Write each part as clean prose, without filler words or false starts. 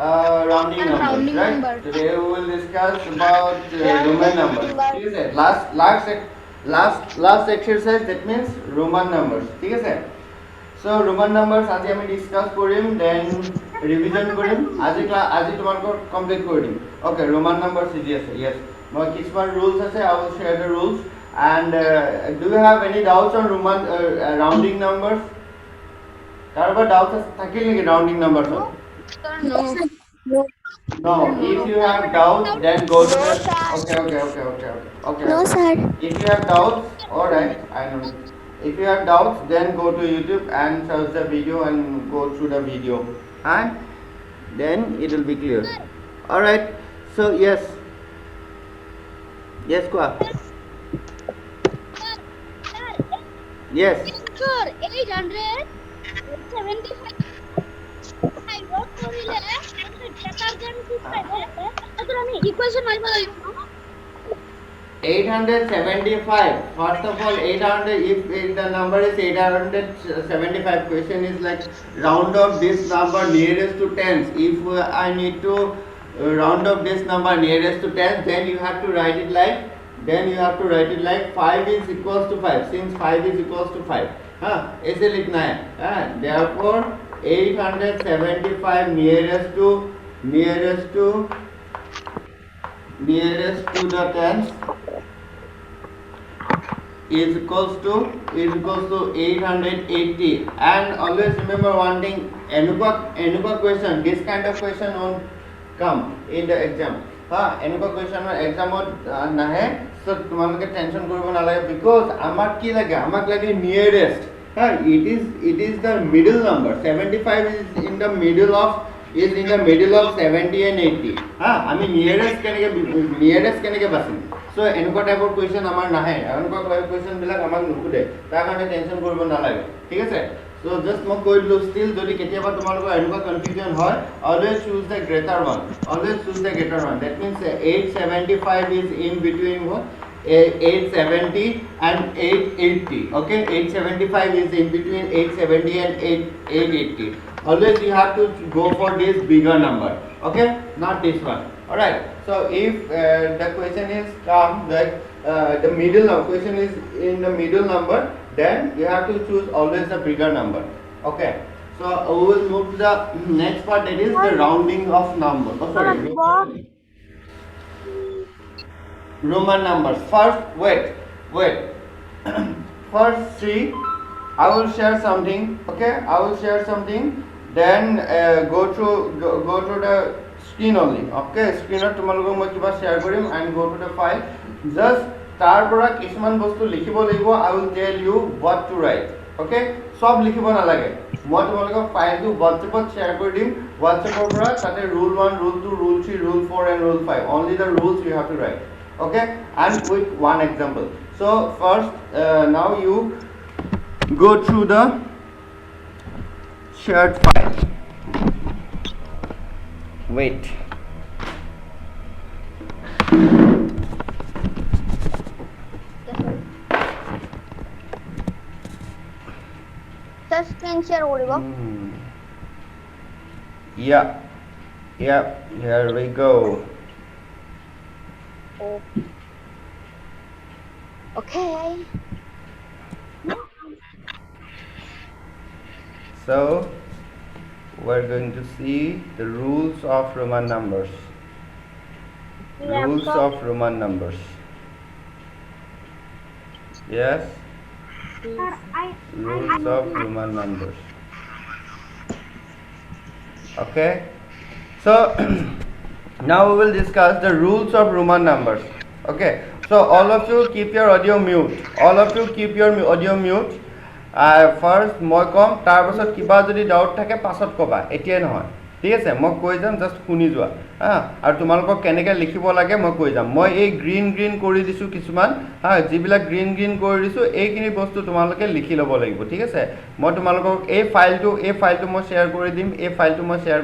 rounding numbers, right? Today we will discuss about Roman numbers. ठीक है sir? Last exercise, that means Roman numbers. ठीक है sir? So Roman numbers আজি আমি discuss কৰিম, then revision কৰিম. আজি তোমালোকৰ complete কৰি দিম. Okay, Roman numbers easy আছে. Yes. মই কিছুমান rules আছে, I will share the rules. And do you have any doubts on Roman rounding numbers? কাৰোবাৰ doubts থাকিল নেকি rounding numbers? No. No, if you have doubts, then go to the. Okay. No, sir. If you have doubts, alright, I know. If you have doubts, then go to YouTube and search the video and go through the video, and then it will be clear. Alright, so yes, Kwa. Yes. Sir, 875. I wrote for it. Equation 875. First of all, 800. If the number is 875, question is like round off this number nearest to tens. If I need to round off this number nearest to tens, then you have to write it like. 5 is equals to 5. Since 5 is equals to 5, ऐसे लिखना है. Therefore, 875 nearest to the tens is equals to 880. And always remember one thing, enuka question, this kind of question won't come in the exam. Enuka question exam nahe, so তোমালোকে tension কৰিব নালাগে, because আমাক কি লাগে, আমাক লাগে nearest. It is the middle number. 75 is in the middle of 70 and 80. আমি nearest কেনেকে বাচিম? So এনেকুৱা টাইপৰ কুৱেশ্যন আমাৰ নাহে, এনেকুৱা কুৱেশ্যন বিলাক আমাক নুসুধে, তাৰ কাৰণে টেনশ্যন কৰিব নালাগে, ঠিক আছে? So just মই কৈ দিলোঁ, still যদি কেতিয়াবা তোমালোকৰ এনেকুৱা কনফিউজন হয়, always choose the greater one. That means 875 is in between what? 870 and 880. Okay, 875 is in between 870 and 880. Always you have to go for this bigger number. Okay, not this one. Alright, so if the question is the middle question is in the middle number, then you have to choose always the bigger number. Okay, so we will move to the next part, that is the rounding of number. Roman numbers. First, wait. First, see, I will share something. Okay, I will share something. Then go through the screen only. Okay, screen or tomorrow মই কিবা share Karim and go to the file. Just তাৰ পৰা কিছুমান বস্তু লিখিব লাগিব. I will tell you what to write. Okay, সব লিখিব নালাগে. মই তোমালোকক ফাইলটো WhatsApp-ত share কৰি দিম. WhatsApp-ৰ পৰা তাতে rule 1, rule 2, rule 3, rule 4 and rule 5. Only the rules you have to write. Okay, and with one example. So first, now you go through the shared file. Wait. screen share koribo. Yeah, here we go. Okay. So we're going to see the rules of Roman numbers. Rules of Roman numbers. Yes. Rules of Roman numbers. Okay. So now we will discuss the rules of Roman numbers. Okay. So all of you keep your audio mute. First মই কম, তাৰ পাছত কিবা যদি doubt থাকে পাছত কবা, এতিয়াই নহয়, ঠিক আছে? মই কৈ যাম, জাষ্ট শুনি যোৱা, আৰু তোমালোকক কেনেকৈ লিখিব লাগে মই কৈ যাম. মই এই গ্ৰীণ কৰি দিছোঁ কিছুমান, যিবিলাক গ্ৰীণ কৰি দিছোঁ এইখিনি বস্তু তোমালোকে লিখি ল'ব লাগিব, ঠিক আছে? মই তোমালোকক এই ফাইলটো মই শ্বেয়াৰ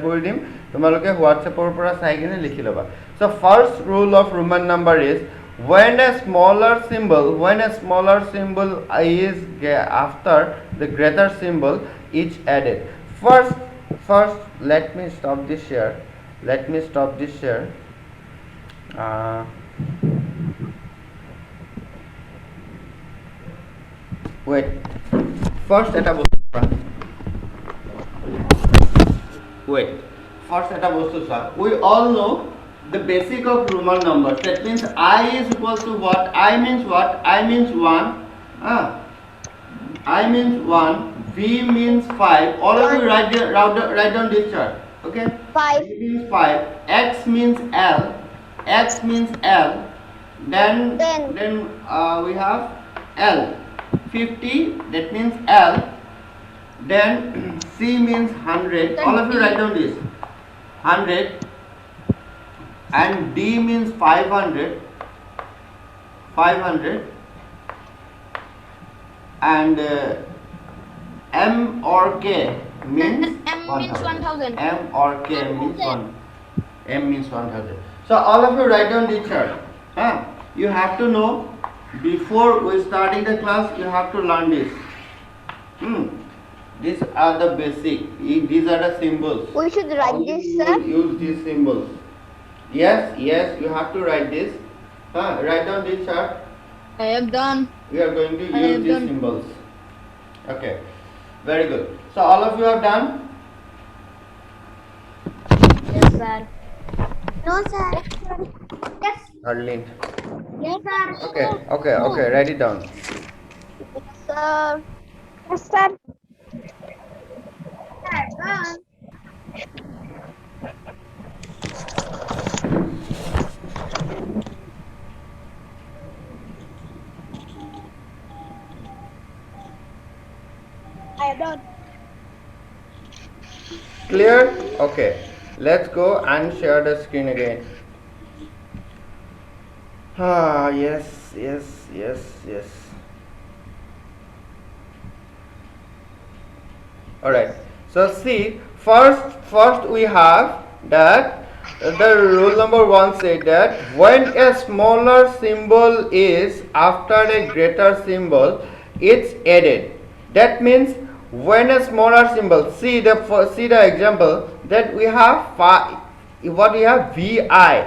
কৰি দিম, তোমালোকে হোৱাটছএপৰ পৰা চাই কিনে লিখি ল'বা. চ' first rule of Roman number is when a smaller symbol is after the greater symbol, each added. First let me stop this share. let me stop this share. Wait, first এটা বস্তু wait, first এটা বস্তু চোৱা, we all know the basic of Roman numbers. That means I is equal to what? I means what? I means 1. I means 1. V means 5. All of you write down this chart. Okay? 5. V means 5. X means L. X means L. Then we have L. 50. That means L. Then C means 100. All of you write down this. 100. And D means 500. 500. And M or K means M means 1000. M or K means 1. M means 1000. So all of you write down this chart. You have to know, before we starting the class, you have to learn this. These are the basic. These are the symbols. We should write this, sir. Use these symbols. Yes, you have to write this. Write down this chart. I have done. We are going to use these symbols. Okay, very good. So all of you have done? Yes, sir. No, sir. Yes. Arlene. Yes, sir. Okay. Write it down. Yes, sir. Yes, sir. I have done. Clear? Okay. Let's go and share the screen again. Yes. Alright. So see, first we have that the rule number 1 said that when a smaller symbol is after a greater symbol, it's added. That means when a smaller symbol, see the example that we have what we have VI.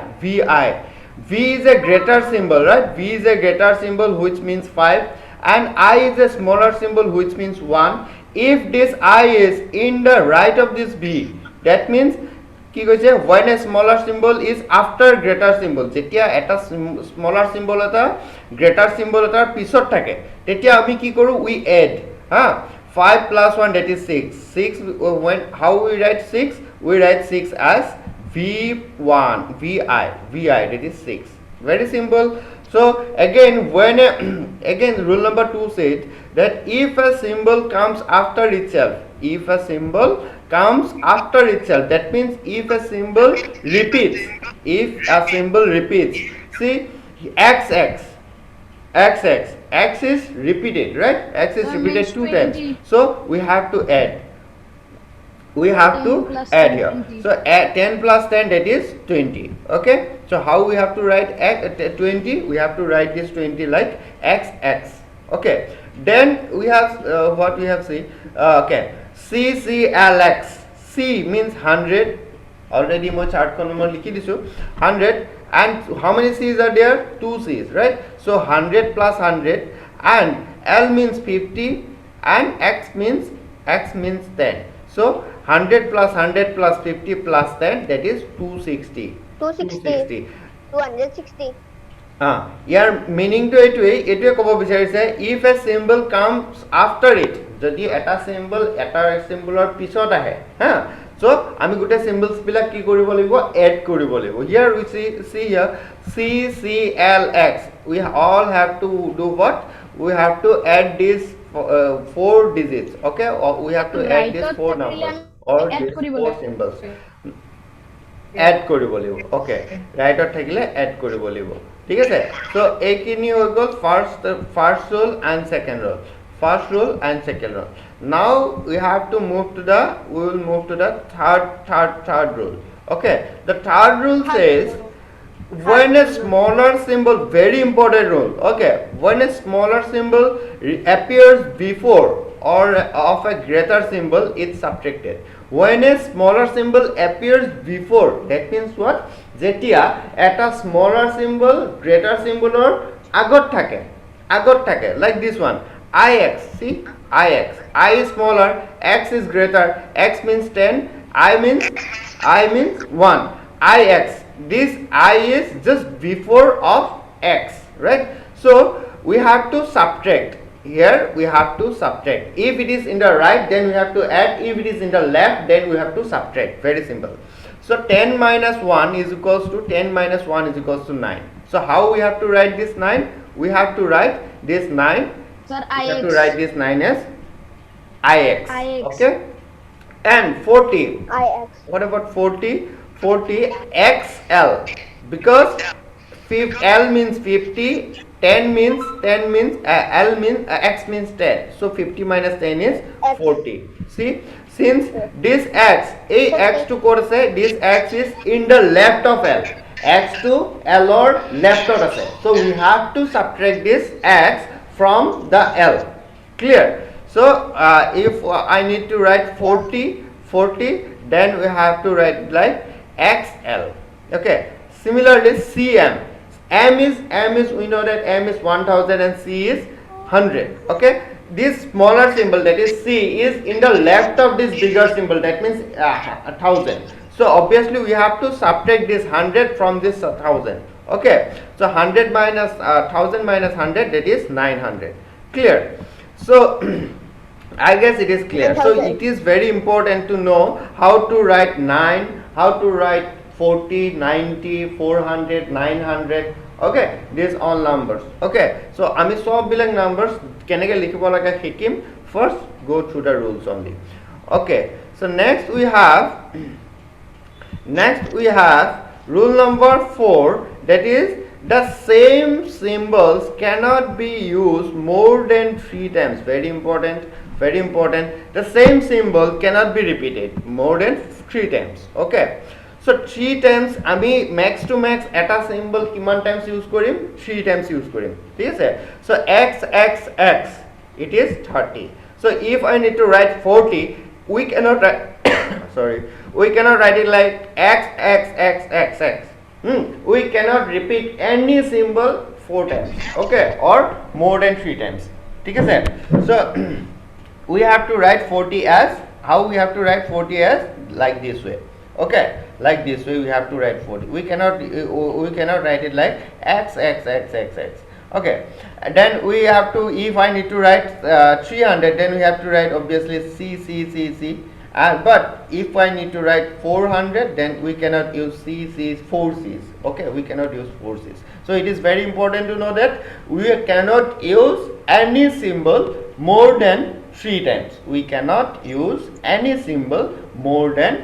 V is a greater symbol, right? V is a greater symbol which means 5, and I is a smaller symbol which means 1. If this I is in the right of this V, that means কি কৈছে when a smaller symbol is after greater symbol, যেতিয়া এটা smaller symbol এটা greater symbol এটাৰ পিছত থাকে, তেতিয়া আমি কি কৰো? We add 5 plus 1, that is 6. When how we write 6? We write 6 as V1, VI, that is 6. Very simple. So again, again rule number 2 said that if a symbol comes after itself, that means if a symbol repeats, see XX, X is repeated, right? X is repeated 2 times. So we have to add. Here. 20. So add 10 plus 10, that is 20. Okay. So how we have to write 20? We have to write this 20 like XX. Okay. Then we have what we have see. Okay. CCLX. C means 100. Already my chart number likhi disu 100. And how many C's are there? 2 C's, right? So 100 plus 100, and L means 50, and X means 10. So 100 plus 50 plus 10, that is 260. 260. Your meaning to it ক'ব বিচাৰিছে if a symbol comes after it, যদি এটা চিম্বলৰ পিছত আহে, so আমি গোটে symbols বিলাক কি কৰিব লাগিব? Add কৰিব লাগিব. Here we see here CCLX. We all have to do what? We have to add these 4 digits. Okay, or we have to add these 4 numbers or these 4 symbols. Add কৰিব লাগিব. Okay, right থাকিলে add কৰিব লাগিব. ঠিক আছে? So এইখিনি হৈ গ'ল first rule and second rule. Now we will move to the third rule. Okay, the third rule says when a smaller symbol, very important rule, okay, when a smaller symbol appears before or of a greater symbol, it's subtracted. when a smaller symbol appears before, that means what, যেতিয়া এটা smaller symbol greater symbol or আগত থাকে like this one ix, see ix, I is smaller, x is greater, x means 10, I means 1, ix, this I is just before of x, right? So we have to subtract. Here we have to subtract. If it is in the right, then we have to add. If it is in the left, then we have to subtract. Very simple. So 10 minus 1 is equals to 10 minus 1 is equals to 9. So how we have to write this 9? We have to write this 9. Sir, We have to IX. write this 9 as ix. IX. Okay. And 40. IX. What about 40? 40 XL, because L means 50, 10 means L means X means 10. So 50 minus 10 is 40. See, since this X, a X to say this X is in the left of L, X to L or left of us. So we have to subtract this X from the L. Clear? So if I need to write 40, then we have to write like XL. Okay. Similarly, CM. M is we know that M is 1000 and C is 100. Okay. This smaller symbol, that is C, is in the left of this bigger symbol, that means 1000. So obviously we have to subtract this 100 from this 1000. Okay. So 100 minus 1000 minus 100, that is 900. Clear? So I guess it is clear. So it is very important to know how to write 9, how to write 40, 90, 400, 900. Okay, these all numbers. Okay, so আমি সব বিলাক numbers কেনেকৈ লিখিব লাগে শিকিম. First go through the rules only. Okay, so next we have rule number 4, that is the same symbols cannot be used more than 3 times. Very important. The same symbol cannot be repeated more than 3 times. Okay. So 3 times আমি max to max এটা symbol কিমান times use কৰিম? 3 times use কৰিম. ঠিক আছে? So x, it is 30. So if I need to write 40, we cannot write we cannot write it like x. We cannot repeat any symbol 4 times. Okay, or more than 3 times. ঠিক আছে? So we have to write 40 as, how we have to write 40 as, like this way. Okay, like this way we have to write 40. We cannot write it like x. Okay, and then we have to, if I need to write 300, then we have to write obviously c. But if I need to write 400, then we cannot use c, 4 c's. Okay, we cannot use 4 c's. So it is very important to know that we cannot use any symbol more than 3 times. We cannot use any symbol more than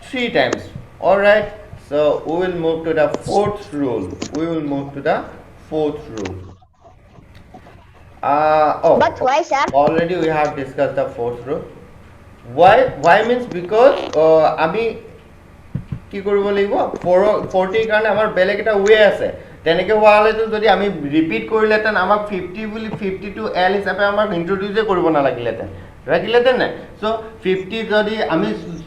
3 times. Alright, so we will move to the 4th rule. But why, sir? Already we have discussed the 4th rule. Why means because আমি কি কৰিব লাগিব, 40 কাৰণে আমাৰ বেলেগ এটা ৱে আছে. তেনেকৈ হোৱা হ'লেতো যদি আমি ৰিপিট কৰিলেহেঁতেন আমাক 50 to L হিচাপে আমাক ইন্ট্ৰডিউচে কৰিব নালাগিলেহেঁতেন, ৰাখিলেহেঁতেন নাই. চ' 50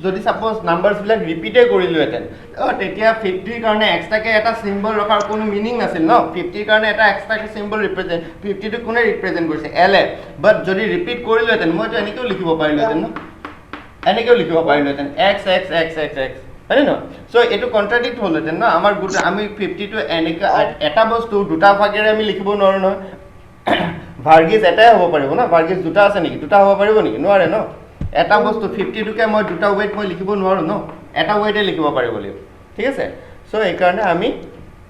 যদি চাপ'জ নাম্বাৰছবিলাক ৰিপিটে কৰিলোহেঁতেন, তেতিয়া 50ৰ কাৰণে এক্সট্ৰাকৈ এটা চিম্বল ৰখাৰ কোনো মিনিং নাছিল ন. 50ৰ কাৰণে এটা এক্সট্ৰাকৈ চিম্বল ৰিপ্ৰেজেণ্ট, 50টো কোনে ৰিপ্ৰেজেণ্ট কৰিছে, L এ. বাট যদি ৰিপিট কৰিলোহেঁতেন মইতো এনেকৈও লিখিব পাৰিলোহেঁতেন ন, x, হয়নে নহয়? চ' এইটো কণ্ট্ৰাডিক্ট হ'লহেঁতেন ন. আমাৰ আমি 50টো এনেকৈ এটা বস্তু দুটা ভাগেৰে আমি লিখিব নোৱাৰোঁ নহয়. ভাৰ্গিছ এটাই হ'ব পাৰিব ন, ভাৰ্গিছ দুটা আছে নেকি, দুটা হ'ব পাৰিব নেকি, নোৱাৰে ন. এটা বস্তু 50টোকে মই দুটা ৱেইট মই লিখিব নোৱাৰোঁ ন, এটা ৱেইটে লিখিব পাৰিব লাগিব. ঠিক আছে? চ' সেইকাৰণে আমি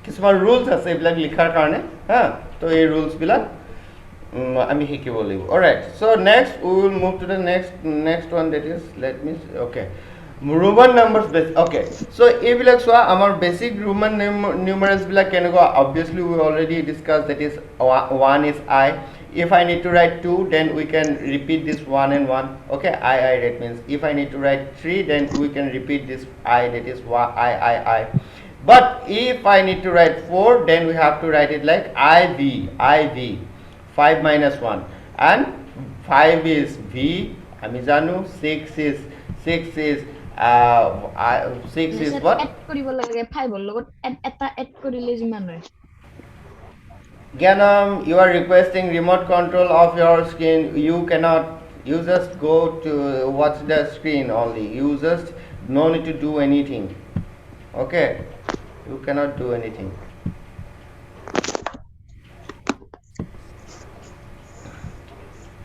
কিছুমান ৰুলছ আছে এইবিলাক লিখাৰ কাৰণে, হা. তো এই ৰুলছবিলাক আমি শিকিব লাগিব. Alright, so' next we will move to the next one, date is, let me, okay, Roman numbers. Okay, so এইবিলাক চোৱা আমাৰ বেসিক Roman numerals বিলাক কেনেকুৱা. Obviously we already discussed, that is 1 is I. If I need to write 2, then we can repeat this 1 and 1. Okay, I, that means if I need to write 3, then we can repeat this I, that is I. But if I need to write 4, then we have to write it like IV. 5 minus 1, and 5 is V, আমি জানো, 6 is 6 is 6 is what? Add কৰিব লাগে 5 ৰ লগত এটা add কৰিলে যিমান হয় Gyanam, you are requesting remote control of your screen. You cannot. You just go to watch the screen only. You just no need to do anything. Okay, you cannot do anything.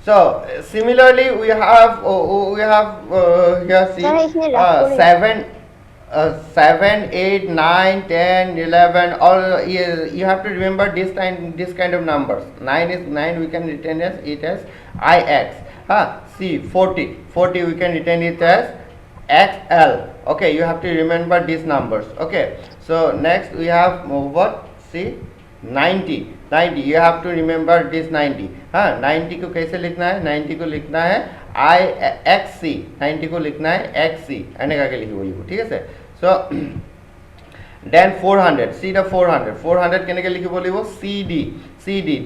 So similarly, we have here see Sir, इसमें रख करो। 7, 8, 9, 10, 11. All you have to remember this kind of numbers. 9 is 9. We can retain as it as ix. See 40 we can retain it as xl. Okay, you have to remember these numbers. Okay, so next we have what? See 90 you have to remember this 90. 90 को कैसे लिखना है? 90 को लिखना है ixc. 90 को लिखना है xc এনেকা के लिखिব লাগিব ঠিক আছে so then 400 see the 400 কেনেকে লিখিব লাগিব cd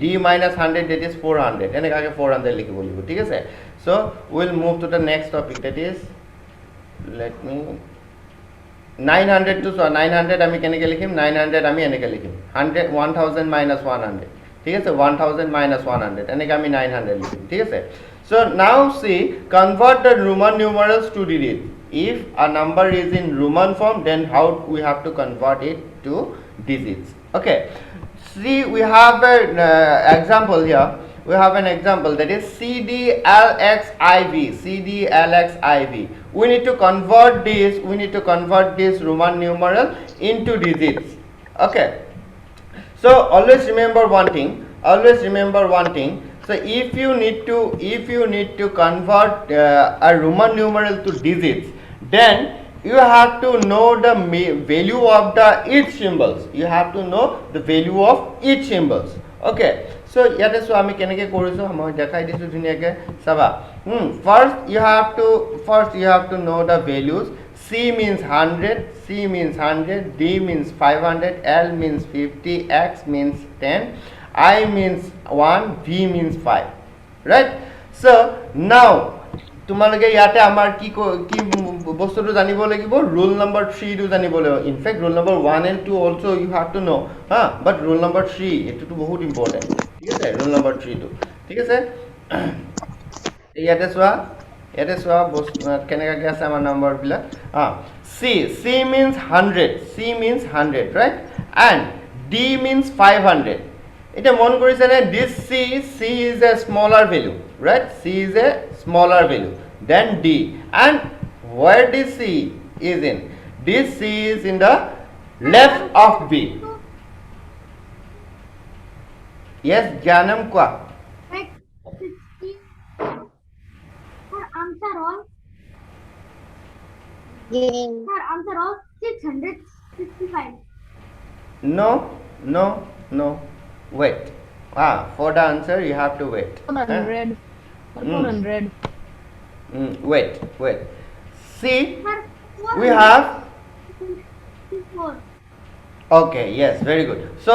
d minus 100 that is 400 এনেকা के 400 লিখিব লাগিব ঠিক আছে so we'll move to the next topic that is let me 900 to 900 আমি কেনেকে লিখিম 900 আমি এনেকে লিখিম 100 1000 minus 100 ঠিক আছে 1000 minus 100 এনেকে আমি 900 লিখিম ঠিক আছে so now see convert the Roman numerals to digits if a number is in Roman form then how we have to convert it to digits okay see we have an example here we have an example that is CDLXIV we need to convert this Roman numeral into digits okay so always remember one thing so if you need to convert a Roman numeral to digits then you have to know the value of the each symbols okay so yate so ami keneke korisu moi dekhai disu dhuniake saba first you have to know the values c means 100 d means 500 l means 50 x means 10 I means 1 v means 5 right so now তোমালোকে ইয়াতে আমাৰ কি বস্তুটো জানিব লাগিব rule number 3 টো জানিব লাগিব in fact rule number 1 and 2 also you have to know but rule number 3 এটো বহুত important ঠিক আছে rule number 3 টো ঠিক আছে ইয়াতে সোয়া কেনেকা কি আছে আমাৰ number black c means 100 right and d means 500 এটা মন কৰিছে নে this c is a smaller value right c is a smaller value than d and where this c is in this c is in the left of b yes Janam kwa Like 60 for answer all for answer all 665 no wait for the answer you have to wait 400 400 wait see for we have 4 okay yes very good so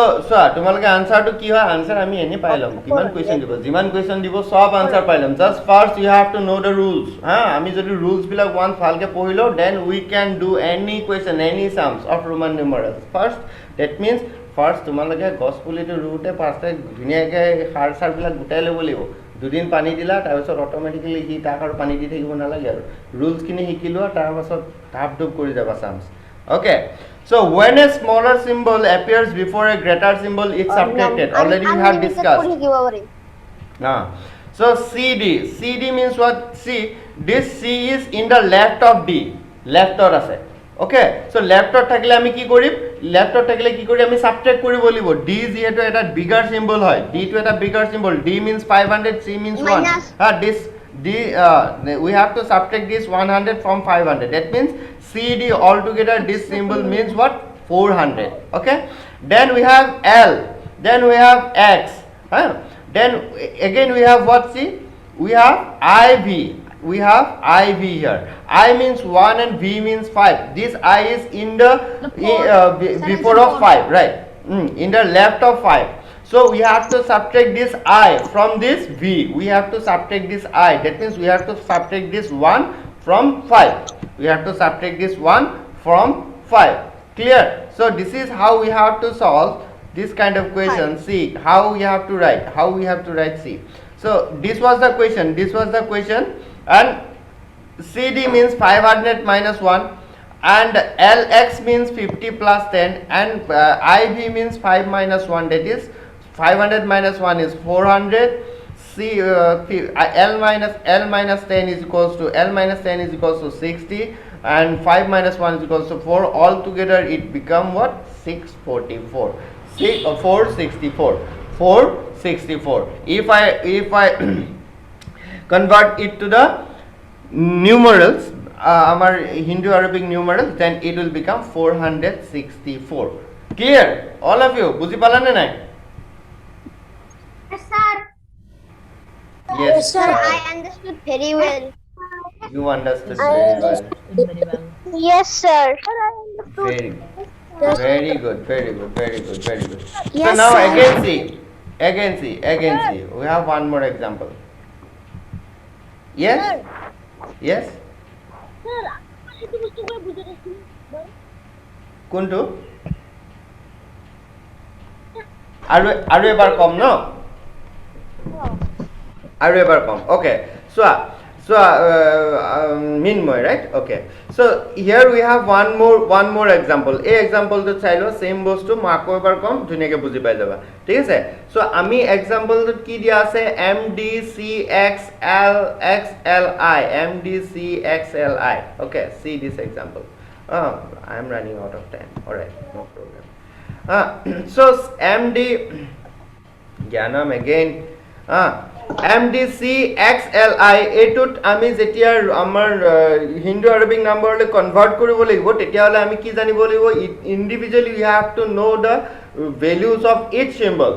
তোমালোকে answer to কি হয় answer আমি এনে পাইলাম কিমান question দিব যিমান question দিব সব answer পাইলাম just first you have to know the rules আমি যদি rules বিলাক once ভালকে পঢ়িলো then we can do any question any sums of Roman numerals first that means first তোমালোকে গছ পুলিটো ৰুতে পাঁচটা ধুনীয়াকে সাৰ বিলাক গুটাই ল'ব লাগিব দুদিন পানী দিলা তাৰপিছত অটোমেটিক্যালি কি তাক আৰু পানী দি থাকিব নালাগে আৰু ৰুলছ কিনি শিকিলো তাৰপিছত ধাপ ধুপ কৰি যাবা Shams okay so when a smaller symbol appears before a greater symbol it's subtracted already we have discussed so cd means what see this c is in the left of d left or আছে okay so left or থাকলে আমি কি কৰিম left or থাকলে কি কৰি আমি subtract কৰিব লাগিব d যেহেতু এটা বিগাৰ সিম্বল হয় d to এটা bigger symbol d means 500 c means 1 this d we have to subtract this 100 from 500 that means cd altogether this symbol means what 400 okay then we have l then we have x then again we have what see we have iv here I means 1 and v means 5 this I is in the before of 5 right in the left of 5 so we have to subtract this I from this v we have to subtract this I that means we have to subtract this 1 from 5. We have to subtract this 1 from 5. Clear? So this is how we have to solve this kind of question. See how we have to write, see. So this was the question, and CD means 500 minus 1, and LX means 50 plus 10, and IV means 5 minus 1, that is 500 minus 1 is 400. C L minus 10 is equals to 60, and 5 minus 1 is equals to 4. All together it become what? 644. 464. If I convert it to the numerals, our Hindu Arabic numerals, then it will become 464. Clear? All of you? Buji pala na nai? Yes, sir. Yes, Sir, I understood very well. You understood very well. Very well. Yes, sir. Very good. So Yes, now sir. again see. We have one more example. Yes? Yes? কোনটো আৰু এবাৰ কম ন আৰু এবাৰ কম okay so Minmoy, right? Okay, so here we have one more example. A example to চাই লো same বস্তু মই আকৌ এবাৰ কম ধুনীয়াকৈ বুজি পাই যাবা ঠিক আছে so আমি example ত কি দিয়া আছে MDCXLXLI okay see this example I am running out of time. All right, no problem. So MD Gyanam again MDCXLI এটুত আমি যেতিয়া আমাৰ হিন্দু আৰবিক নম্বৰলৈ কনভাৰ্ট কৰিব লাগিব তেতিয়াহলে আমি কি জানিব লাগিব individually we have to know the values of each symbol.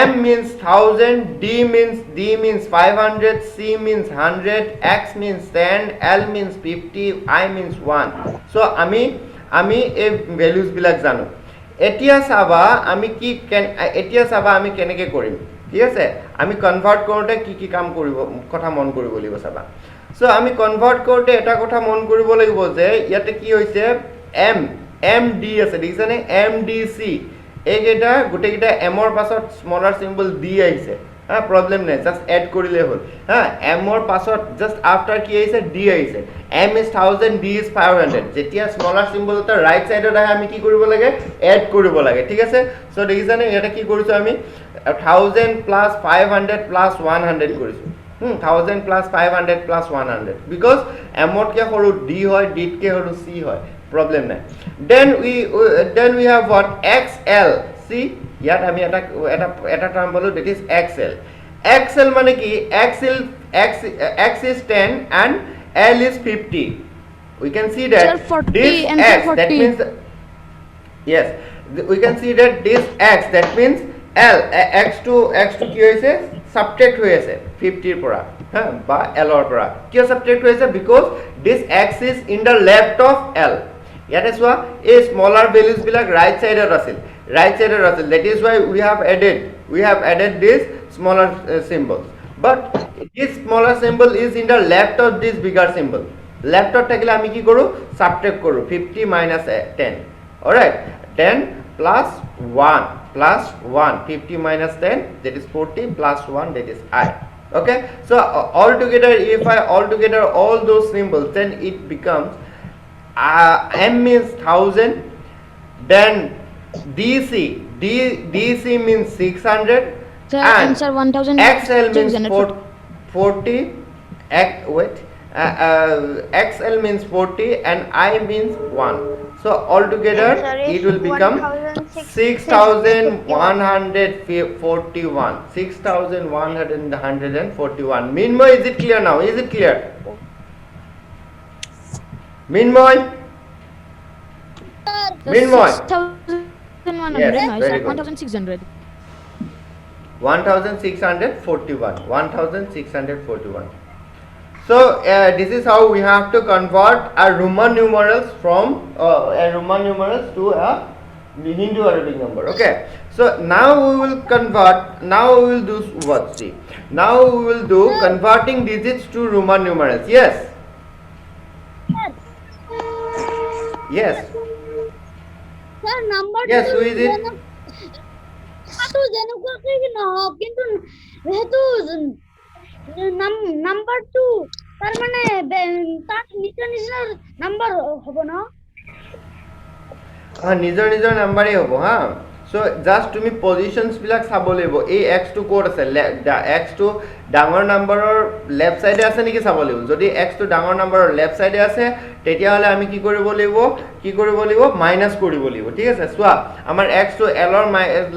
M means 1000, D means 500, C means 100, X means 10, L means 50, I means 1. So আমি এই values বিলাক জানো এতিয়া চাবা আমি কেনেকৈ কৰিম ঠিক আছে আমি কনভাৰ্ট কৰোঁতে কি কাম কৰিব কথা মন কৰিব লাগিব চাবা সো আমি কনভাৰ্ট কৰোঁতে এটা কথা মন কৰিব লাগিব যে ইয়াতে কি হৈছে MD আছে দেখিছানে MDC এইকেইটা গোটেইকেইটা এমৰ পাছত স্মলাৰ সিম্বল ডি আহিছে প্ৰবলেম নাই জাস্ট এড কৰিলে হ'ল এমৰ পাছত জাস্ট আফটাৰ কি আহিছে ডি আহিছে M is 1000 D is 500 যেতিয়া স্মলাৰ সিম্বল এটা ৰাইট সাইডত আহে আমি কি কৰিব লাগে এড কৰিব লাগে ঠিক আছে সো দেখিছানে এটা কি কৰিছো আমি 1000 plus 500 plus 100 কৰিছো 1000 plus 500 plus 100 because M ত কে সৰু D হয় D ত কে সৰু C হয় problem নাই then we have what XL see ইয়াত আমি এটা টার্ম বলো that is XL মানে কি X is 10 and L is 50 we can see that Sir, 40 this and X 40. that means yes we can see that this X that means L X to কি হৈছে subtract হৈ আছে 50 ৰ পৰা বা L ৰ পৰা কিয় subtract হৈ আছে because this X is in the left of L ইয়াতে চোৱা এই smaller values বিলাক right side আছিল that is why we have added this smaller symbols but this smaller symbol is in the left of this bigger symbol left ত থাকিলে আমি কি কৰো subtract কৰো 50 minus 10 all right 10 plus 1 50 minus 10 that is 40 plus 1 that is I okay so if I altogether all those symbols then it becomes M means 1000 then DC means 600 Sir, and answer 1000 XL means 40 XL means 40 and I means 1 so altogether Answer is it will become 6141 Minmoy is it clear now is it clear Minmoy Minmoy 6100 Yes, no very sir good. 1600 1641 so this is how we have to convert our Roman numerals from to a Hindu Arabic number okay so now we will do converting digits to Roman numerals yes Yes. Sir, number Yes, who is it? তো যেনেকুৱাকৈ নহওক কিন্তু সেইটো number two তাৰ মানে তাত নিচা নিচা number হ'ব ন নিজৰ নিজৰ নাম্বাৰেই হ'ব হা সো জাষ্ট তুমি পজিশনছ বিলাক চাব লাগিব এই x টো কোড আছে x টো ডাঙৰ নাম্বাৰৰ লেফট সাইডে আছে নেকি চাব লাগিব যদি x টো ডাঙৰ নাম্বাৰৰ লেফট সাইডে আছে তেতিয়া হলে আমি কি কৰিব লাগিব মাইনাস কৰিব লাগিব ঠিক আছে সোৱা আমাৰ x টো l ৰ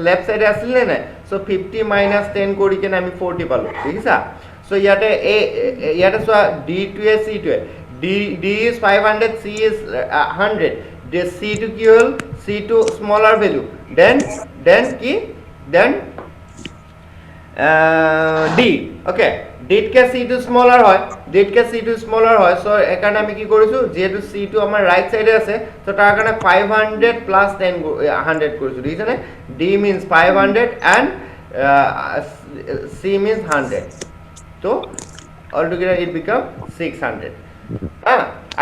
লেফট সাইডে আছিল নে নাই সো 50 minus 10 কৰি কেনে আমি 40 পালো ঠিক আছে সো ইয়াতে সোৱা d to A c to d is 500 c is 100 this c to কি হল c to smaller value then কি then d okay d K c to smaller হয় so একাৰণে আমি কি কৰিছো যেহেতু c to আমাৰ ৰাইট সাইডে আছে so তাৰ কাৰণে 500 plus 10 100 কৰিছো ঠিক আছে d means 500 and c means 100 so altogether it become 600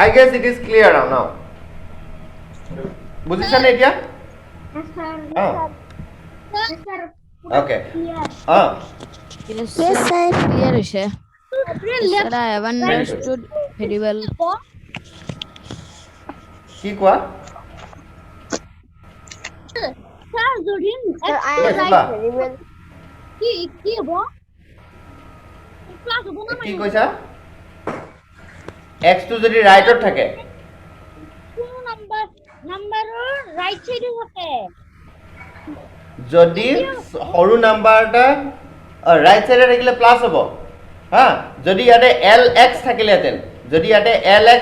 I guess it is clear now বুজিছা নে এতিয়া okay Yes, sir. Clear হৈছে Sir, I have understood very well. কি কোৱা স্যার যদি Sir, I Yes, am ba. very well. কি হ'ব class হ'ব না কি কৈছা x টো যদি ৰাইটত থাকে কোন নাম্বাৰৰ ৰাইট সাইডে থাকে যদি সৰু নাম্বাৰ এটা ৰাইট সাইডে থাকিলে প্লাস হ'ব হা যদি ইয়াতে lx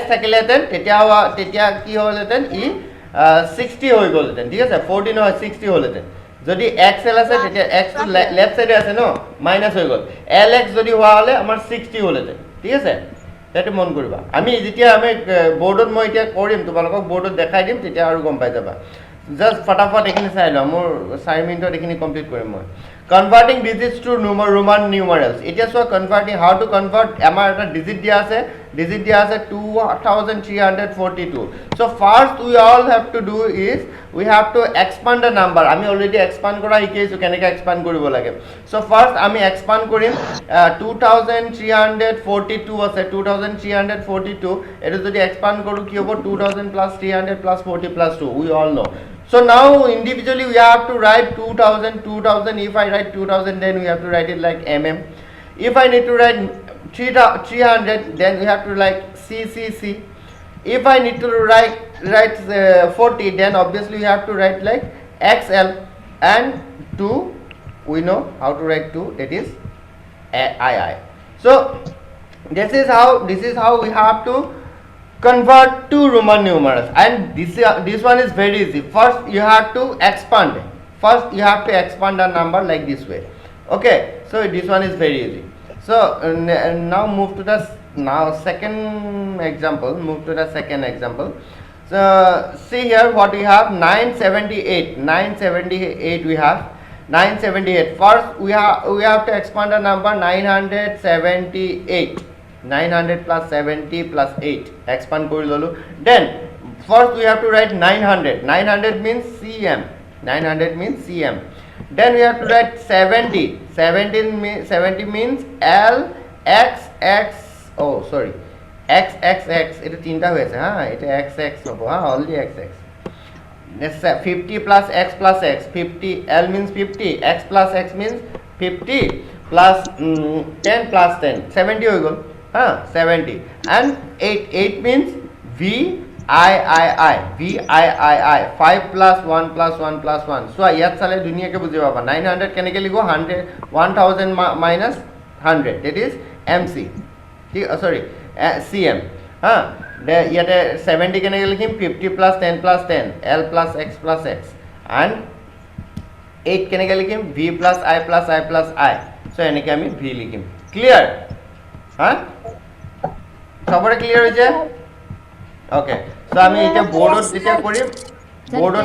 থাকিলেতেন তেতিয়া কি হ'লতেন ই 60 হৈ গ'লতেন ঠিক আছে 40 নহয় 60 হ'লতেন যদি xl আছে তেতিয়া x টো লেফট সাইডে আছে ন মাইনাস হৈ গ'ল lx যদি হোৱা হলে আমাৰ 60 হ'লতেন ঠিক আছে এটা মন কৰিবা আমি যেতিয়া আমি বোৰ্ডত মই এতিয়া কৰিম তোমালোকক বোৰ্ডত দেখাই দিম তেতিয়া আৰু গম পাই যাবা জাস্ট ফটাফট এখিনি চাই লও মোৰ 4 মিনিটত এখিনি কমপ্লিট কৰিম মই কনভাৰ্টিং ডিজিটস টু ৰোমান নিউমাৰেলস এতিয়া so converting how to convert আমাৰ এটা ডিজিট দিয়া আছে 2342 so first we all have to do is we have to expand the number আমি অলৰেডি এক্সপান্ড কৰা শিকিছো কেনেকৈ এক্সপান্ড কৰিব লাগে so first আমি এক্সপান্ড কৰিম 2342 আছে 2342 এটো যদি এক্সপান্ড কৰো কি হ'ব 2000 plus 300 plus 40 plus 2 we all know so now individually we have to write 2000 if I write 2000 then we have to write it like mm if I need to write 300 then we have to like cc if I need to write 40 then obviously we have to write like xl and 2 we know how to write 2 that is ii so this is how we have to convert to Roman numerals and this one is very easy first you have to expand a number like this way okay so this one is very easy so now move to the second example so see here what we have 978 we have 978 first we have to expand a number 978 900 plus 70 plus 8 expand kori lolu then first we have to write 900 means cm then we have to write 70 means l x oh sorry xxx এটা তিনটা হয়েছে হ্যাঁ এটা xx হবো হ্যাঁ only xx this 50 plus x plus x 50 l means 50 x plus x means 50 plus 10 plus 10 70 হয়ে গেল হ্যাঁ 70 and 8 means VIII 5 plus 1 plus 1 plus 1 so ইয়াত চালে দুনিয়াকে বুজি পাবা 900 কেনেকে লিখো 1000 minus 100 that is MC sorry CM হ্যাঁ ইয়াতে 70 কেনেকে লিখিম 50 plus 10 plus 10 L plus x plus x and 8 কেনেকে লিখিম V plus I plus I plus I so এনেকে আমি V লিখিম ক্লিয়ার হ্যাঁ সবরে ক্লিয়ার হয়েছে ওকে সো আমি এটা বোর্ডত যেটা কৰিম বোর্ডত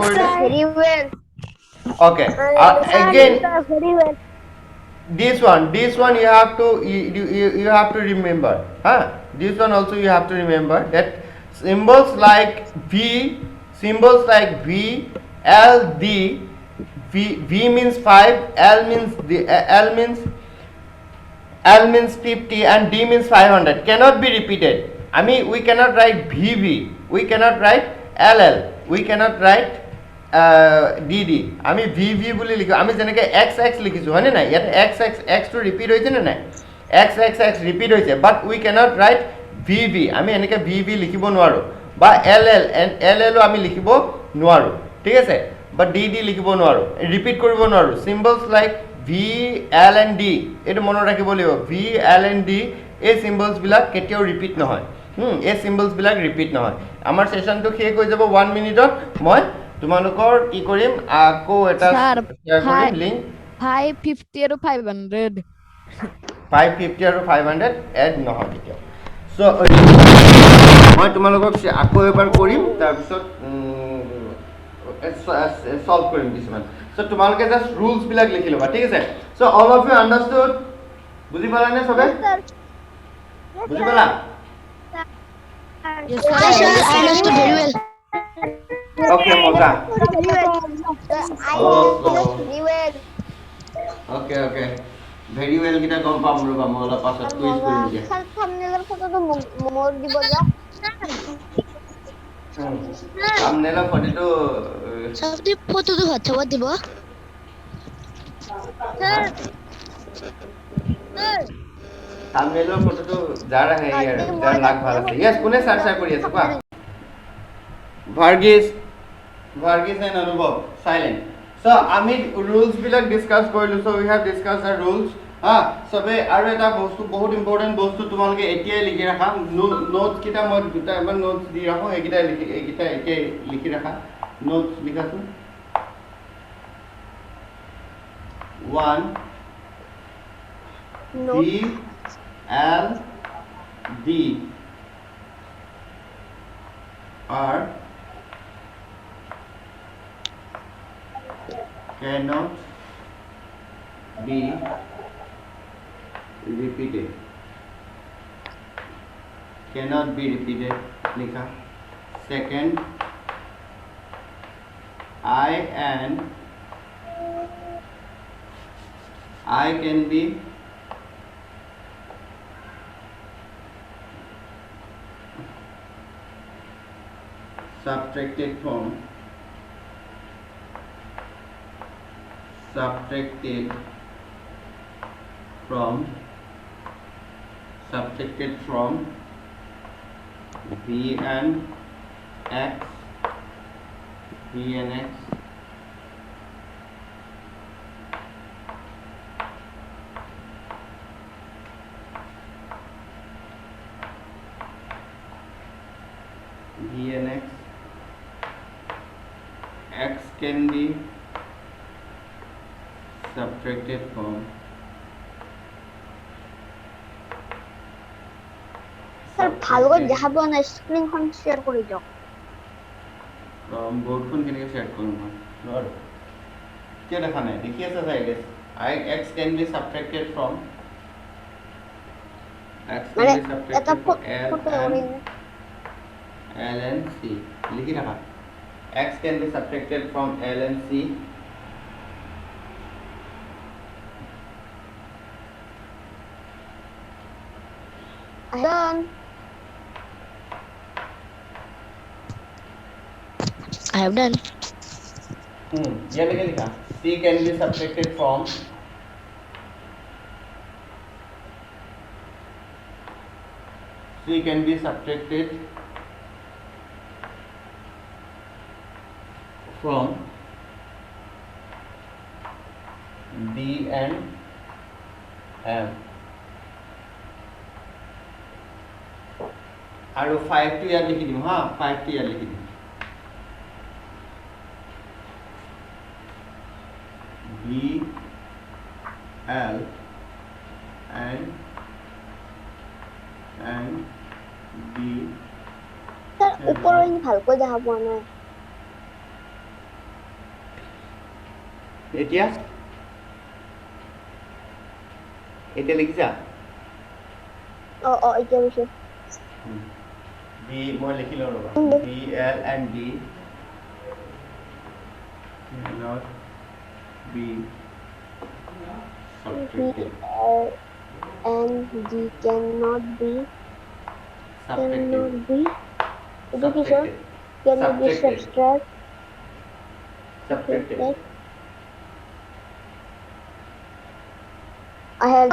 কৰি Very well. okay again Very well. this one you have to you have to remember this one also you have to remember that symbols like V, L, D. V means 5, L means 50 and D means 500 cannot be repeated. We cannot write VV, we cannot write LL, we cannot write DD. VV বুলি লিখো আমি যেনেকৈ XX লিখিছো হয়নে নাই ইয়াত X টো repeat হৈছে নে নাই X ৰিপিট হৈছে but we cannot write VV আমি এনেকৈ VV লিখিব নোৱাৰো বা LL আমি লিখিব নোৱাৰো ঠিক আছে বা DD লিখিব নোৱাৰো ৰিপিট কৰিব নোৱাৰো symbols like V, L and D এইটো মনত ৰাখিব লাগিব V, L and D এই symbols বিলাক কেতিয়াও ৰিপিট নহয় এই symbols বিলাক ৰিপিট নহয় আমাৰ সেশনটো শেষ হৈ যাব 1 মিনিটত মই তোমালোকৰ কি কৰিম আকৌ এটা শেয়াৰ কৰিম লিংক 550 আৰু 500 550 আৰু 500 এড নহয় কেতিয়াও সো মই তোমালোকক আকৌ এবাৰ কৰিম তাৰ পিছত solve কৰিম কিছুমান সো তোমালোকে জাস্ট রুলস বিলাক লিখি লবা ঠিক আছে so all of you understood বুজি পালা নে সবে বুজি পালা yes sir I understood very well ওকে মজা ওকে ওকে ভেরি ওয়েল কিটা গম পাম ৰবা মই অলপ পাছত কুইজ কৰিম দিয়া থাম্বনেলৰ ফটোটো মোৰ দিব যা থাম্বনেলৰ ফটোটো সবটি ফটোটো হোৱাটছআপত দিব থাম্বনেলৰ ফটোটো যাৰ আহে ইয়াৰ যাৰ লাগ ভাল আছে ইয়েস কোনে সার্চ কৰি আছে কোৱা ভাৰ্গিস এণ্ড অনুভৱ সাইলেন্ট সো আমি রুলস বিলাক ডিসকাস কৰিলো so we have discuss the rules সবে আৰু এটা বস্তু বহুত ইম্পৰ্টেন্ট বস্তু তোমালোকে এতিয়াই লিখি ৰাখা নোটস কিটা মই দুটা এবাৰ নোটস দি ৰাখো এইকিটা এতিয়াই লিখি ৰাখা notes লিখাছো 1 V L D are cannot be repeated लिखा second I can be subtracted from V and X X can be subtracted from sir ভালো করে দেখা পোৱা নাই স্ক্রিনখন শেয়ার কৰি দিয়ক বোর্ডখন কেনেকৈ শেয়ার কৰিম মই নোৱাৰো কিয় দেখা নাই দেখি আছে চাগে X can be subtracted from মানে এটা ফটো L and C লিখি রাখা X can be subtracted from L and C done I have done ये लिखा C can be subtracted from D and M আৰু 5 টো ইয়াত লিখি দিম 5 টো ইয়াত লিখি দিম B L and D sir উপরে ভালকৈ দেখা পোৱা নাই এতিয়া লিখিছা এতিয়া বুজিছো B মই লিখি লওঁ ৰ'বা B L and D cannot be subtracted and D cannot be subtracted itu kisah cannot be subtracted subtracted. subtracted I have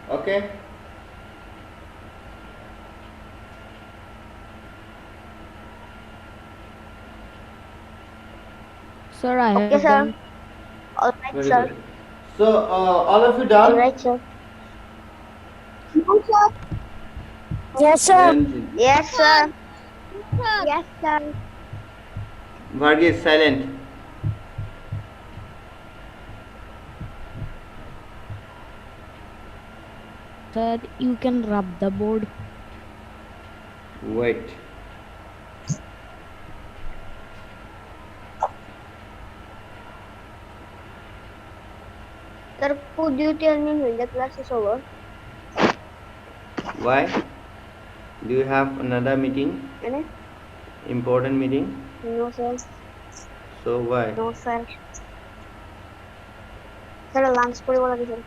okay Sir, I okay have sir. done. All right very sir. good so all of you done All right sir. Yes sir. Ranjit. Yes sir. Yes sir. Varghese silent Sir, you can rub the board. wait Sir, could you tell me when the class is over? why do you have another meeting Ano? important meeting No sir. so why No sir. Sir, lunch puri wala sir.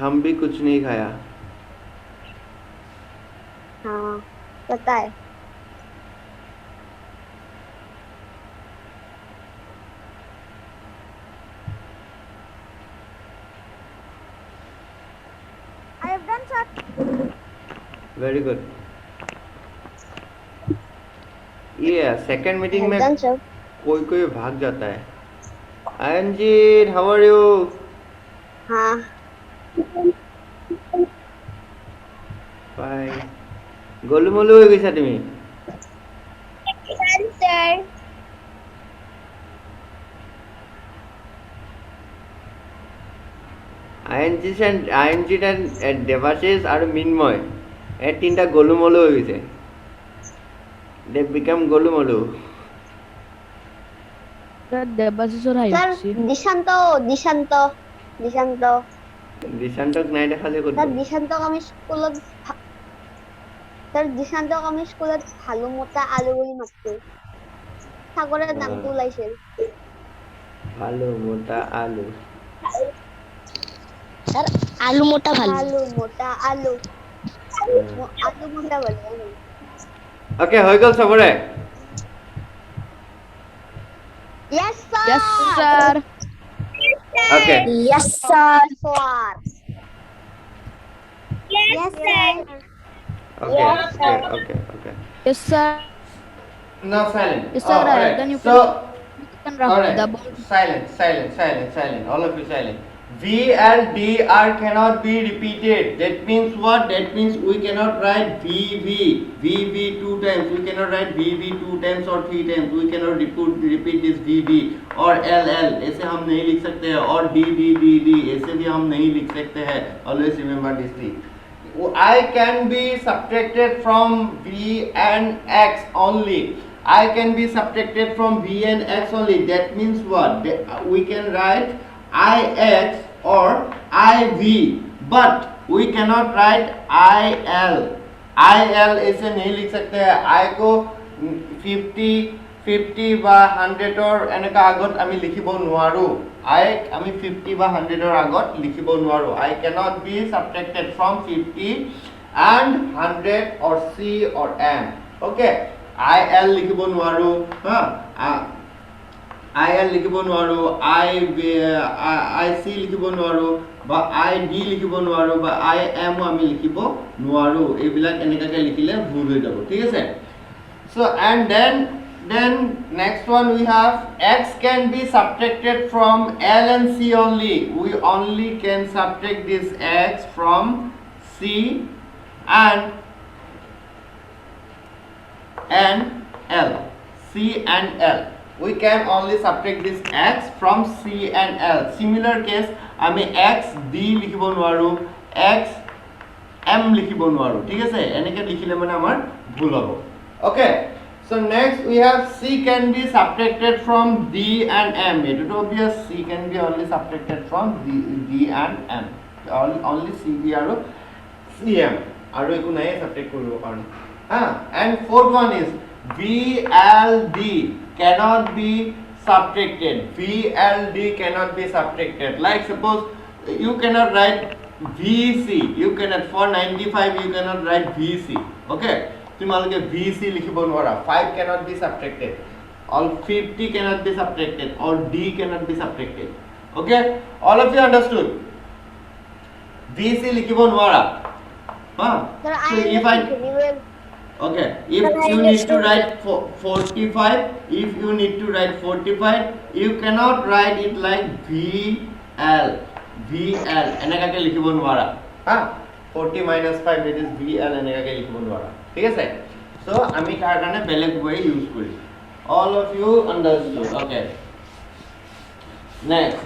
हम भी कुछ नहीं खाया हाँ, पता है. I have done sir. very good ये second I meeting have में done sir. कोई कोई भाग जाता है अंजित हाउ आर यू हाँ. बाय গোলুমলু হৈ গৈছা তুমি Sir. আইএনজিত এণ্ড দেৱাশিষ আৰু মিন্ময় এই তিনিটা গোলুমলু হৈ গৈছে দে বিকাম গোলুমলু Sir, Debasisor Sir, Hayushi. Dishanto. দিশান্তক নাই দেখা যে ক'ত Sir, Dishanto kami স্কুলত Sir, Dishanto kami স্কুলত ভালু মতা আলু বুলি মাতছো. সাগৰৰ নামটো ওলাইছিল. ভালো মোটা আলু Sir, আলু মোটা ভালু. আলু মোটা আলু. আলু মোটা ভালু. অ'কে হৈ গ'ল চবৰে Yes sir. Yes, sir. Okay Yes sir. Yes sir. Okay Yes, sir. Okay Yes, sir. now silent Yes, sir. alright. Then you so can rub alright the board. silent all of you silent V and D are cannot be repeated that means what that means we cannot write VV two times we cannot write VV two times or three times we cannot repeat this VV or LL ऐसे हम नहीं लिख सकते हैं और D ऐसे भी हम नहीं लिख सकते हैं always remember this thing I can be subtracted from V and X only I can be subtracted from V and X only that means what we can write IX or IV but we cannot write IL ऐसे नहीं लिख सकते हैं I को 50 বা 100 और এনেকা আগত আমি লিখিব নোৱাৰো I আমি 50 বা 100 ৰ আগত লিখিব নোৱাৰো I cannot be subtracted from 50 and 100 or C or M okay IL লিখিব নোৱাৰো IL লিখিব নোৱাৰো IC লিখিব নোৱাৰো বা ID লিখিব নোৱাৰো বা IM আমি লিখিব নোৱাৰো এইবিলাক এনেকাকে লিখিলে ভুল হৈ যাব ঠিক আছে so and then next one we have X can be subtracted from L and C only we only can subtract this X from C and L C and L we can only subtract this X from C and L similar case আমি X D লিখিব নোৱাৰো X M লিখিব নোৱাৰো ঠিক আছে এনেকে লিখিলে মানে আমাৰ ভুল হ'ব okay so next we have C can be subtracted from D and M it is obvious C can be only subtracted from D and M only CB আৰু CM আৰু একো নাই সাবট্ৰেক্ট কৰিব কাৰণে and fourth one is VLD cannot be subtracted. VLD cannot be subtracted. Like suppose you cannot write VC, you cannot for 95 you cannot write VC. Okay, তোমালোকে VC লিখিব নোৱাৰা. 5 cannot be subtracted. All 50 cannot be subtracted or D cannot be subtracted. Okay, all of you understood? VC লিখিব নোৱাৰা. Sir, So I if I okay, if you need to write 45, if you need to write 45, you cannot write it like VL. VL এনেকাকে লিখিব নোৱাৰা 40 minus 5 that is VL এনেকাকে লিখিব নোৱাৰা ঠিক আছে so আমি তাৰ কাৰণে বেলেগ way use Karim all of you understood okay next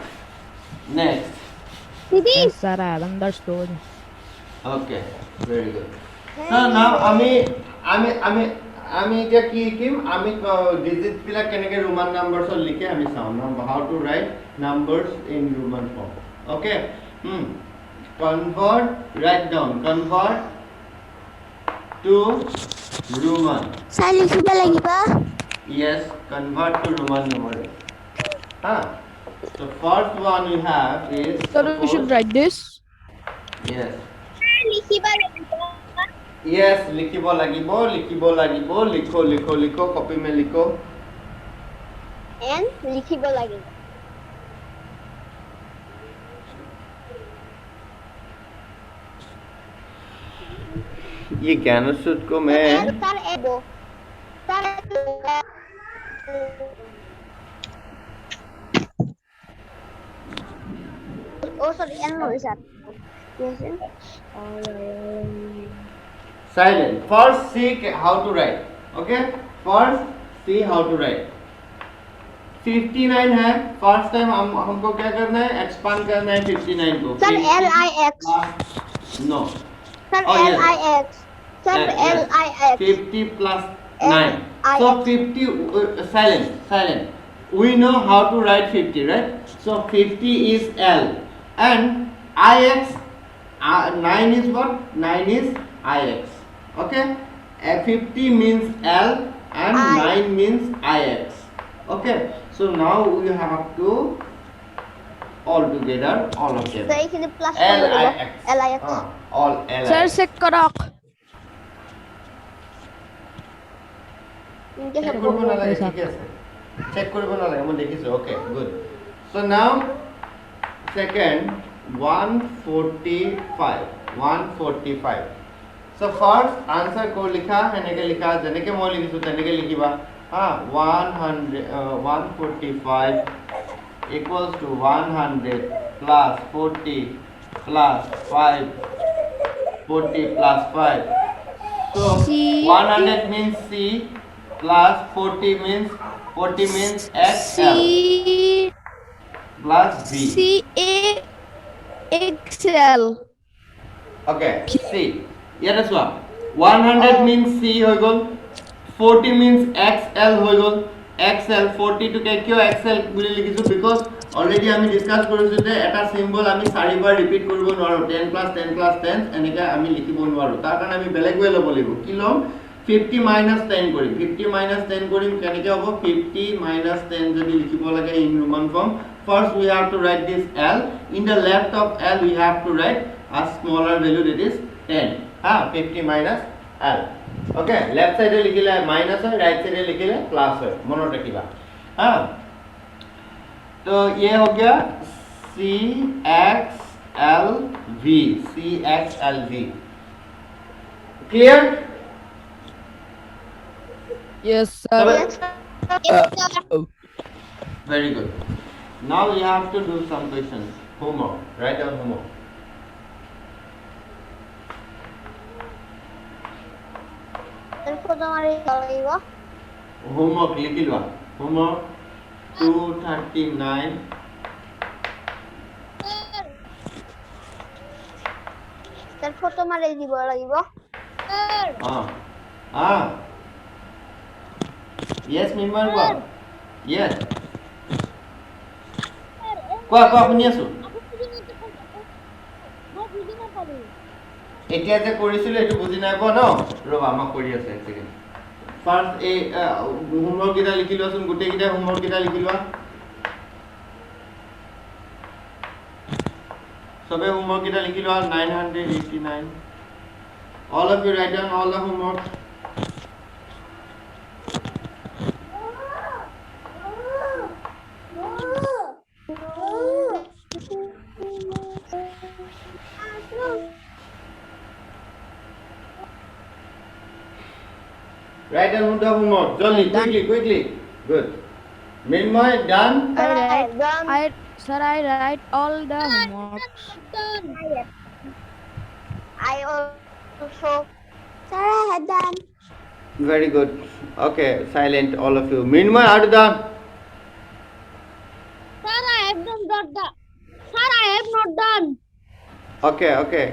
Yes, sir, I have understood. okay very good so now আমি এতিয়া কি লিখিম আমি ডিজিট বিলাক কেনেকৈ ৰোমান নাম্বাৰছত লিখে আমি চাওঁ how to write numbers in roman form okay convert write down convert to roman Sir, লিখিব লাগিব yes convert to roman numeral so first one we have is So we should write this. yes লিখিব লাগিব yes লিখিব লাগিব লিখো copy মে লিখো and লিখিব লাগিব ये ज्ञानसूत्र को मैं sir ebo sir oh sorry n no sir yes silent first see how to write okay first see how to write 59 है फर्स्ट टाइम हमको क्या करना है एक्सपांड करना है 59 को sir LIX no sir Oh, yes. LIX sir Yes. LIX 50 plus 9 so LIX. 50 silent we know how to write 50 right so 50 is L and IX 9 is what 9 is IX okay 50 means L and I. 9 means IX okay so now we have to all together all of them so এইখিনি plus LIX LIX all LIX Sir, check কৰক. ইনকে check সব কৰিব নালাগে ঠিক আছে check কৰিব নালাগে মই দেখিছো okay good so now second 145 so first answer কো লিখা এনেকে লিখা যেনেকে মই লিখিছো তেনেকে লিখিবা 145 equals to 100 plus 40 plus 5 40 plus 5 so C. 100 means C plus 40 means XL plus B. CAXL. Okay, C. Here is what? 100 means C হৈ গল 40 means XL হৈ গল XL 40 to কিয় XL বুলি লিখিছো because already আমি ডিসকাস কৰিছো যে এটা সিম্বল আমি চাৰিবাৰ ৰিপিট কৰিব নোৱাৰো 10 plus 10 plus 10 এনেকে আমি লিখিব নোৱাৰো তাৰ কাৰণে আমি বেলেগ ওয়ে ল'ব লাগিব কি লম 50 minus 10 কৰিম 50 minus 10 কৰিম কেনেকে হ'ব 50 minus 10 যদি লিখিব লাগে in roman form first we have to write this L in the left of L we have to write a smaller value that is 10 50 minus L okay left side লিখিলে minus হয় right side লিখিলে plus হয় মনত ৰাখিবা तो ये हो गया CXLV CXLV clear Yes, sir. very good now we have to do some questions homework write down homework এরপর তোমার এই লাগিব homework লিখি লোৱা homework 239 তারপর তোমার এই দিব লাগিব yes member কোৱা yes কোৱা শুনি আছো এতিয়া যে কৰিছিলো এটো বুজি নাই পোৱা ন ৰবা মই কৰি আছে এক সেকেন্ড ফাৰ্স্ট এই হোমৱৰ্ক কিটা লিখি লোৱাচোন গোটেই কিটা হোমৱৰ্ক কিটা লিখি লোৱা সবে হোমৱৰ্ক কিটা লিখি লোৱা 989 all of you write down all the homework write down the homework jolly quickly good Mrinmoy done Sir, I write all the homeworks. I also. Sir, I had done. very good okay silent all of you Mrinmoy are you done Sir, I have not done. Sir, I have not done. okay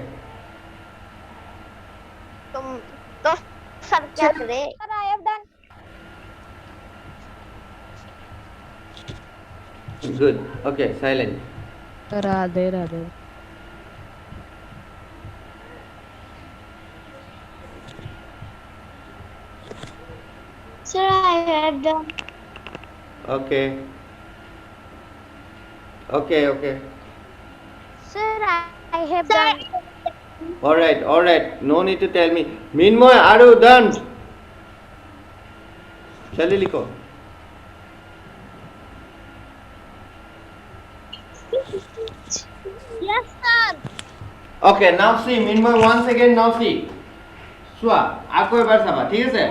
तो sir क्या करे Sir, I have done. good okay silent Radhe. Sir, I have done. okay Sir, I have done. all right no need to tell me Mrinmoy are you done chali likho Yes, sir. okay now see Mrinmoy once again now see Swa, আকৌ এবাৰ চাবা ঠিক আছে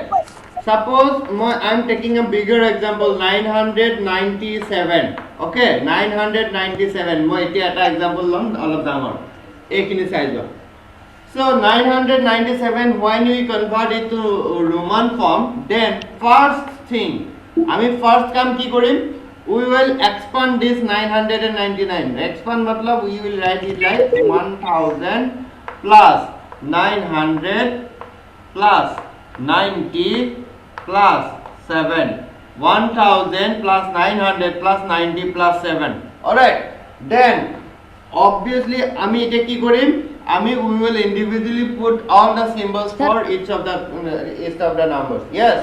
suppose I am taking a bigger example 997 okay 997 মই এতিয়া এটা example লম অলপ ডাঙৰ এইখিনি size so 997 when we convert it to Roman form then first thing আমি first কাম কি কৰিম we will expand this 999 expand matlab we will write it like 1000 plus 900 plus 90 plus 7 1000 plus 900 plus 90 plus 7 alright then obviously আমি এটা কি কৰিম আমি we will individually put all the symbols for each of the numbers yes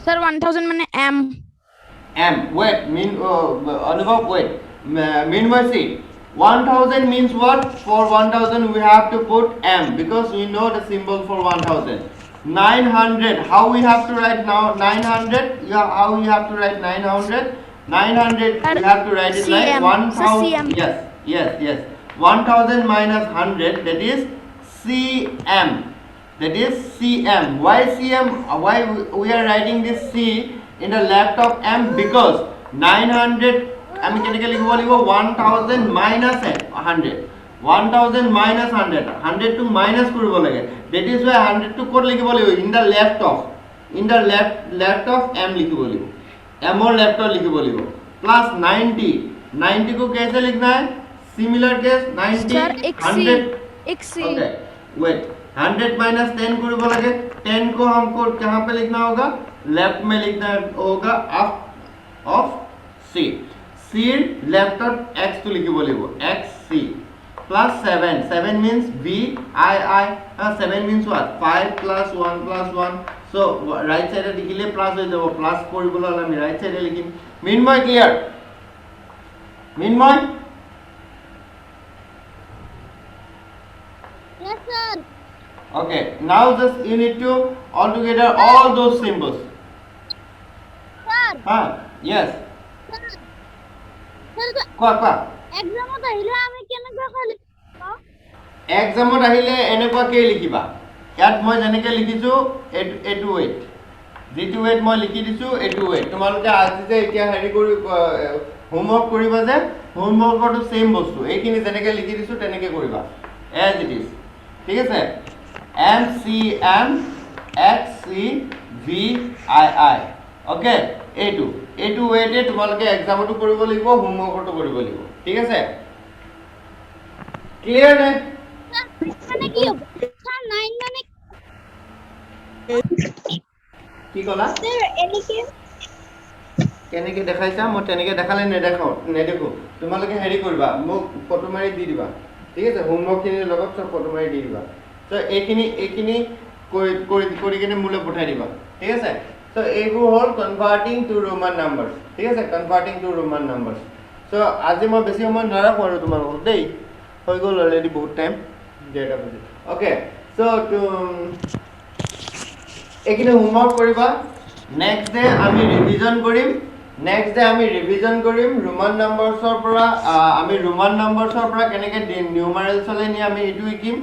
Sir, 1000 mane M. wait Anubhav wait meanwhile see 1000 means what for 1000 we have to put M because we know the symbol for 1000 900 how we have to write now 900 how we have to write 900 we have to write it like CM. 1000 yes 1000 minus 100 that is CM why CM why we are writing this C in the left of M because 900 আমি কেনেকৈ লিখিব লাগিব 1000 minus 100 1000 minus 100 100 to minus কৰিব লাগে that is why 100 to ক'ত লিখিব লাগিব in the left of M লিখিব লাগিব M or left of লিখিব লাগিব plus 90 को कैसे लिखना है similar case 90 Sir, 100 XC. okay wait 100 minus 10 কৰিব লাগে 10 को हमको कहां पे लिखना होगा लेफ्ट में लिखना होगा of C C left of x to লিখিব লাগিব xc plus 7 means b I 7 means what 5 plus 1 plus 1 so right side লিখিলে প্লাস হৈ যাব প্লাস কৰিবলৈ হলে আমি right side লিখিম Mrinmoy clear Mrinmoy Yes, sir. okay now just you need to all together all those symbols Sir. yes Sir, কোৱা exam ত আহিলে আমি কেনেকৈ খালি এক্সামত আহিলে এনেকুৱাকৈ লিখিবা ইয়াত মই যেনেকৈ লিখিছো এটো ৱেট যিটো ৱেট মই লিখি দিছো এটো ৱেট তোমালোকে আজি যে এতিয়া হেৰি কৰি হোমৱৰ্ক কৰিবা যে হোমৱৰ্কটো সেম বস্তু এইখিনি যেনেকৈ লিখি দিছো তেনেকৈ কৰিবা as it is ঠিক আছে MCM XCVII ওকে এইটো ৱেটে তোমালোকে এক্সামতো কৰিব লাগিব হোমৱৰ্কতো কৰিব লাগিব ঠিক আছে ক্লিয়াৰ নে মানে কি হ'ব স্যার 9 মানে কি কলা Sir, এনেকে কেনেকৈ দেখাইছা মই তেনেকৈ দেখালে নেদেখো তোমালোকে হেৰি কৰিবা মোক ফটো মাৰি দি দিবা ঠিক আছে হোমৱৰ্কখিনিৰ লগত চব ফটো মাৰি দি দিবা চ' এইখিনি কৰি কিনে মোলৈ পঠাই দিবা ঠিক আছে চ' এইবোৰ হ'ল কনভাৰ্টিং টু ৰোমান নাম্বাৰছ ঠিক আছে কনভাৰ্টিং টু ৰোমান নাম্বাৰছ চ' আজি মই বেছি সময় নাৰাখোঁ আৰু তোমালোকক দেই হৈ গ'ল অলৰেডি বহুত টাইম 1:30 বাজি অ'কে চ' এইখিনি হোমৱৰ্ক কৰিবা নেক্সট ডে আমি ৰিভিজন কৰিম ৰোমান নাম্বাৰছৰ পৰা কেনেকৈ নিউমাৰেলছলৈ নি আমি এইটো শিকিম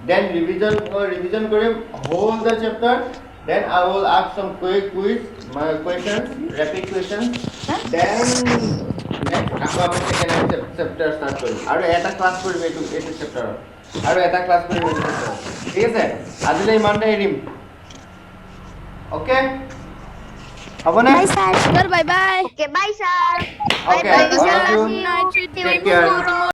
দেন ৰিভিজন কৰিম whole the chapter then I will ask some questions rapid questions then next আকৌ আমি সেকেন্ড চেপ্টাৰ ষ্টাৰ্ট কৰিম আৰু এটা ক্লাছ কৰিম এইটো চেপ্টাৰত আৰু এটা ক্লাছ কৰিম এইটো চেপ্টাৰত ঠিক আছে আজিলৈ ইমানতে এৰিম Okay. Abone. Bye sir. Bye bye. Okay, bye sir. Okay. Bye, All of you. Night. Take care.